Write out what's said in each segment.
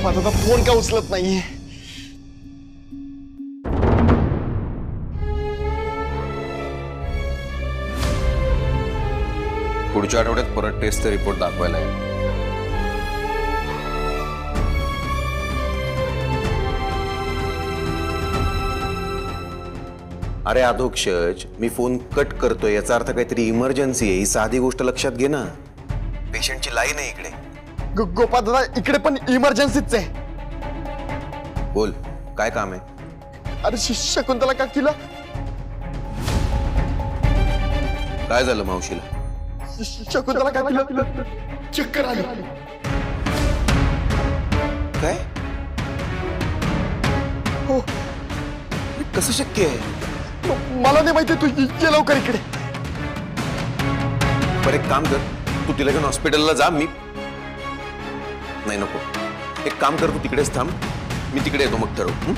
गोपाळ दादा फोन का उचलत नाहीये? पुढच्या आठवड्यात परत टेस्टचा रिपोर्ट दाखवायला आहे. अरे अधोक्षज, मी फोन कट करतोय याचा अर्थ काहीतरी इमर्जन्सी आहे. ही साधी गोष्ट लक्षात घे ना. पेशंटची लाईन आहे इकडे. गोपाळ दादा इकडे पण इमर्जन्सीच आहे. बोल, काय काम आहे? अरे शकुंतला काकीला काय झालं मावशीला? शकुंतला काकीला चक्कर आली. काय? हो, कसं शक्य आहे? मला नाही माहिती. तू ये लवकर इकडे. बरं एक काम कर, तू तिला घेऊन हॉस्पिटलला जा. मी नाही, नको. एक काम कर, तू तिकडेच थांब. मी तिकडे येतो, मग ठरवू.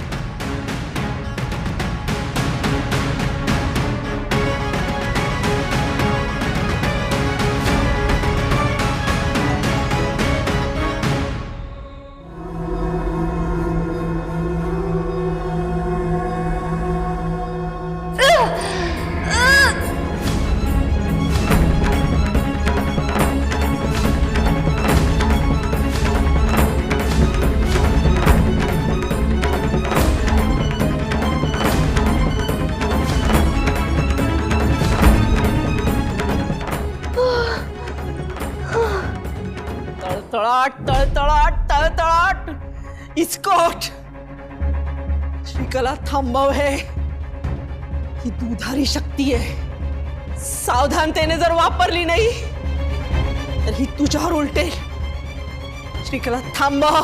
तळतळाट तळतळाट तळतळाट. इस्कोट. श्रीकला थांबव. ही दुधारी शक्ती आहे. सावधानतेने जर वापरली नाही तर ही तुझ्यावर उलटेल. श्रीकला थांबव.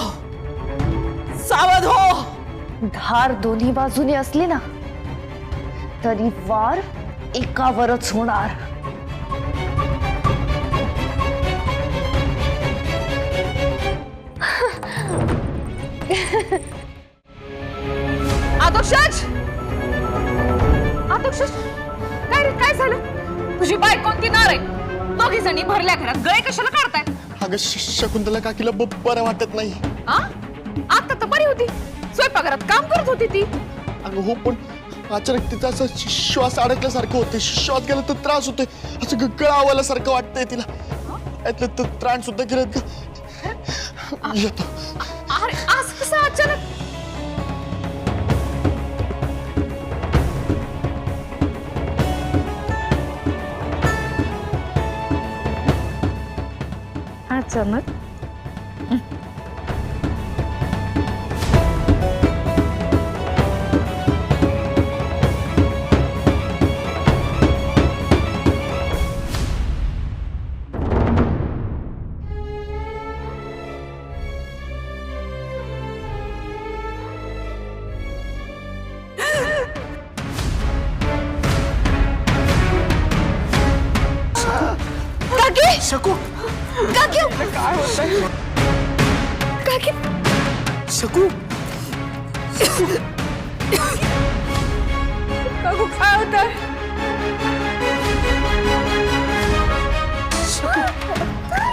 सावध हो. धार दोन्ही बाजूने असली ना तरी वार एकावरच होणार. आदोक्षज, आदोक्षज, काय रे, काय झालं? तुझी बायको कोणती नार आहे? दोघी जणी भरल्या घरात गळे कशाला काढताय? अगं शकुंतला काकीला बरं वाटत नाही. आता तर बरी होती. स्वयंपाकघरात काम करत होती ती. अगं हो, पण अचानक तिचा असं श्वास अडकल्यासारखं होते. श्वास गेला तर त्रास होतोय. असं गळा आवाल्यासारखं वाटतंय तिला. यातलं तर त्राण सुद्धा गेलं. येतो. अरे आज कसं अचानक? अचानक शकू काकी, काय होतंय? काकी, शकू काकू काय होतंय?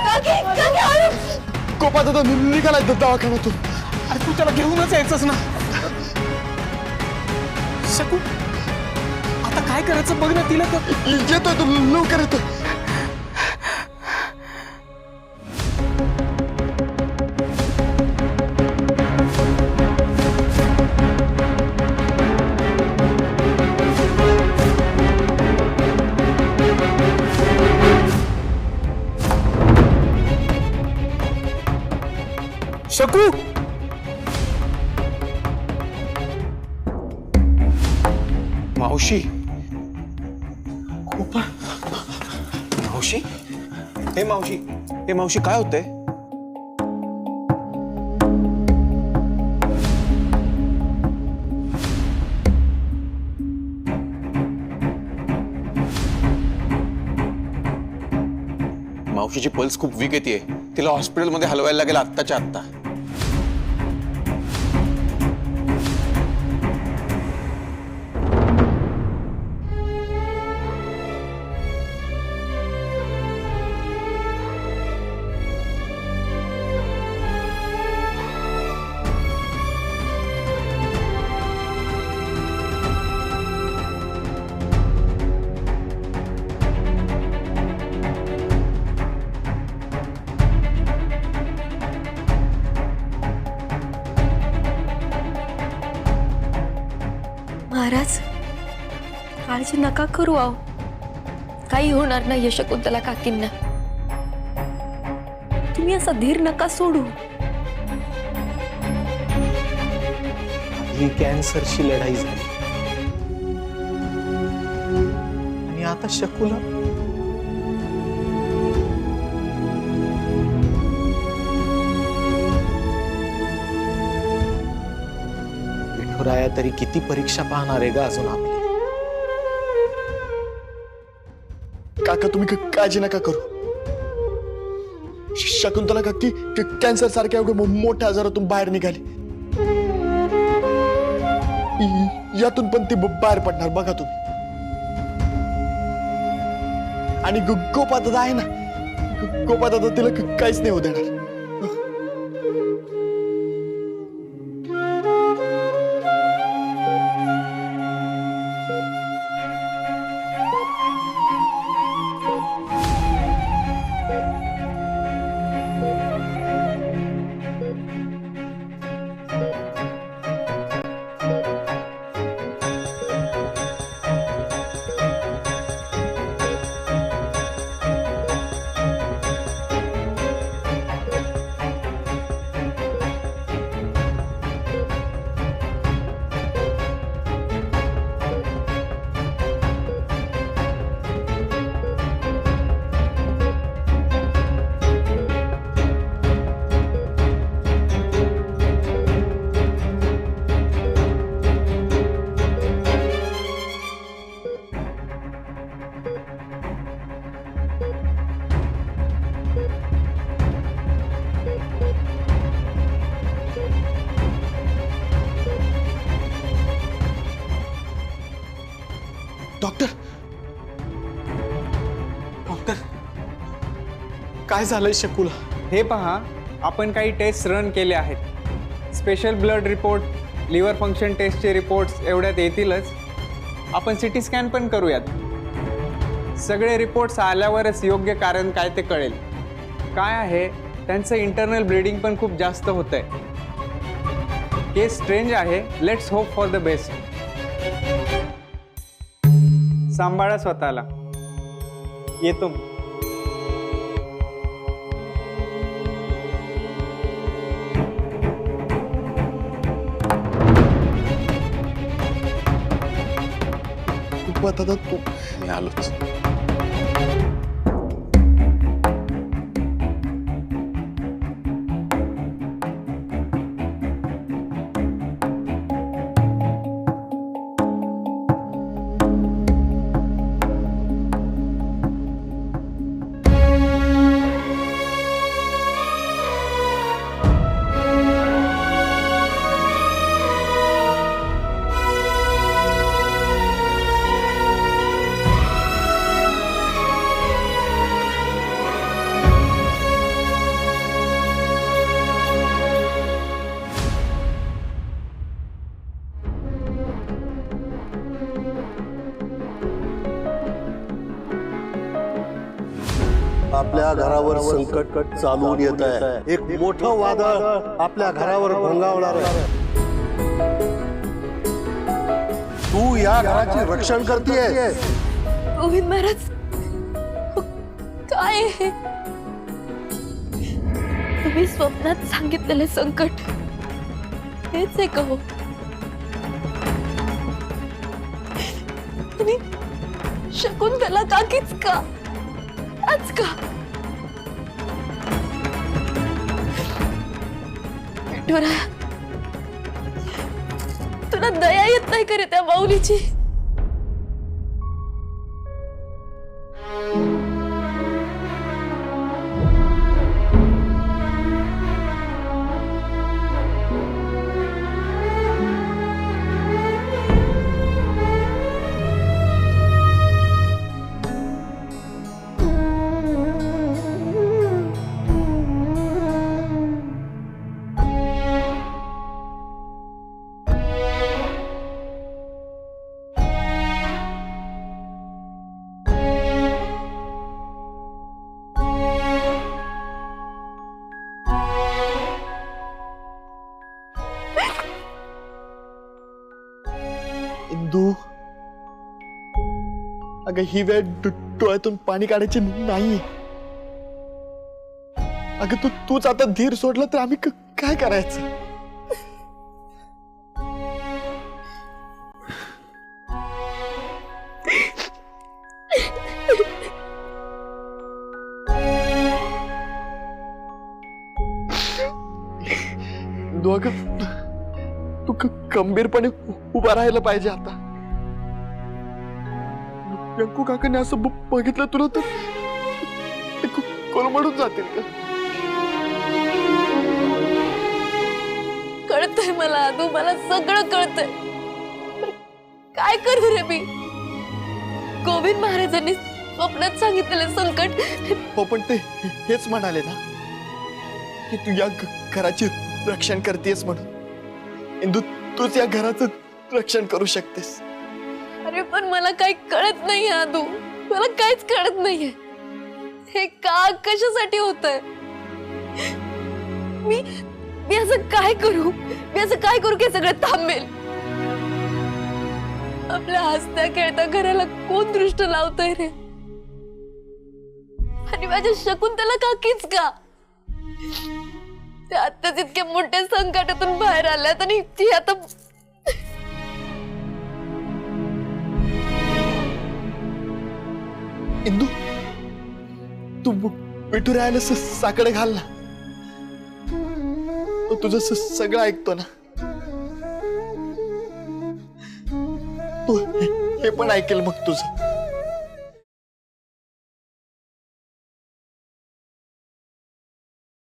काकी, काकी, अरे गोपाळ दादा निघालाय दवाखान्यातून. अरे तू त्याला घेऊनच यायचंच ना. शकू, आता काय करायचं बघ ना. तिला तर येतोय, तू लवकर येतो. शकू, मावशी, गोपाळ, मावशी, हे मावशी, हे मावशी, काय होतंय? मावशीची पल्स खूप वीक येते. तिला हॉस्पिटलमध्ये हलवायला लागेल आत्ताच्या आत्ता. काळजी नका करू आहो, काही होणार नाही शकुंतला काकींना. तुम्ही असा धीर नका सोडू. ही कॅन्सरची लढाई झाली आणि आता शकुला विठुराया तरी किती परीक्षा पाहणार आहे ग अजून आपली. काका तुम्ही काळजी नका करू. शकुंतला काकी कॅन्सर सारख्या मोठ्या आजारातून बाहेर निघाली. यातून पण ती बाहेर पडणार बघा तुम्ही. आणि गोपादादा आहे ना, गोपादादा तिला काहीच नाही होऊ देणार. डॉक्टर डॉक्टर काय झालंय शकुला? हे पहा, आपण काही टेस्ट रन केले आहेत. Special blood report, liver function टेस्टचे रिपोर्ट्स एवढ्यात येतीलच. आपण सिटी स्कॅन पण करूयात. सगळे रिपोर्ट्स आल्यावरच योग्य कारण काय ते कळेल. काय आहे, त्यांचं इंटरनल ब्लिडिंग पण खूप जास्त होत आहे. केस स्ट्रेंज आहे. Let's hope for the best. सांभाळा स्वतःला. येतो. गोपादादा तू मी आलोच. आपल्या घरावर संकट चालून येत आहे. एक मोठं वादळ आपल्या घरावर घोंगावणार आहे. तू या घराचे रक्षण करतेयस. गोविंद महाराज, काय हे? तुम्ही स्वप्नात सांगितलेले संकट हेच आहे का हो? आणि शकुंतला काकीच का? आज का? विठुराया, तुला दया येत नाही करे त्या माऊलीची? अगं ही वेळ डोळ्यातून पाणी काढायची नाहीये. अगं तूच आता धीर सोडला तर आम्ही काय करायचं? दोघं तू खंबीरपणे उभा राहायला पाहिजे आता. व्यंकू काकाने असं बघितलं तुला तर ते कोलमडून जातील का? कळतंय मला आदू, मला सगळं कळतंय. पण काय करू रे मी? गोविंद महाराजांनी स्वप्नात सांगितलेलं संकट. हो पण ते हेच म्हणाले ना की तू या घराची रक्षण करतेस म्हणून. इंदू तूच या घराचं रक्षण करू शकतेस. अरे पण मला काही कळत नाहीये आदू, मला काहीच कळत नाहीये. हे का कशासाठी होतंय? मी असं काय करू? मी असं काय करू की सगळं थांबेल? आपल्या हसत्या खेळत्या घराला कोण दृष्ट लावतंय रे? आणि माझ्या शकुंतला काकीच का? त्या आत्ताच इतक्या मोठ्या संकटातून बाहेर आल्यात आणि ती आता इंदू तू विठुरायाला साकडे घाल ना. तो तुझं सगळं ऐकतो ना. तू हे पण ऐकेल मग तुझं.